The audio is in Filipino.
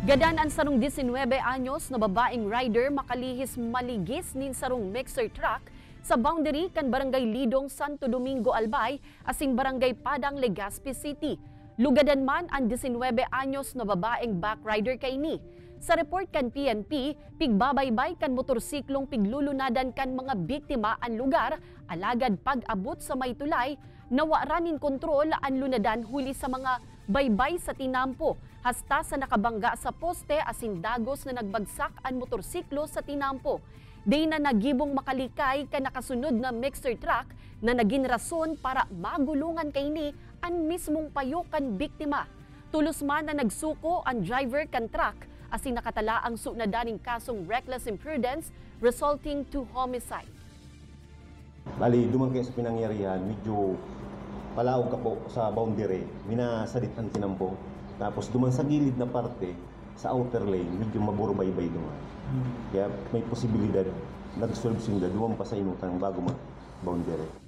Gadan ang sarong 19 anyos na babaeng rider makalihis maligis nin sarong mixer truck sa boundary kan Barangay Lidong, Santo Domingo, Albay, asing Barangay Padang, Legazpi City. Lugadan man ang 19 anyos na babaeng backrider kayni. Sa report kan PNP, pigbabaybay kan motorsiklong piglulunadan kan mga biktima ang lugar, alagad pag-abot sa may tulay, nawaranin kontrol ang lunadan huli sa mga baybay sa tinampo, hasta sa nakabangga sa poste asin dagos na nagbagsak ang motorsiklo sa tinampo. Di na nagibong makalikay ka nakasunod na mixer truck na naging rason para magulungan kayni ang mismong payokan biktima. Tulos man na nagsuko ang driver kan truck asin nakatala ang sunadaning kasong reckless imprudence resulting to homicide. Bali, duman kayo sa pinangyarihan, medyo palaog ka po sa boundary, minasalit ang tinampo. Tapos duman sa gilid na parte, sa outer lane, medyo maburbay-bay duman. Kaya may posibilidad, nag-solve sila, duman pa sa inutan bago mag-boundary.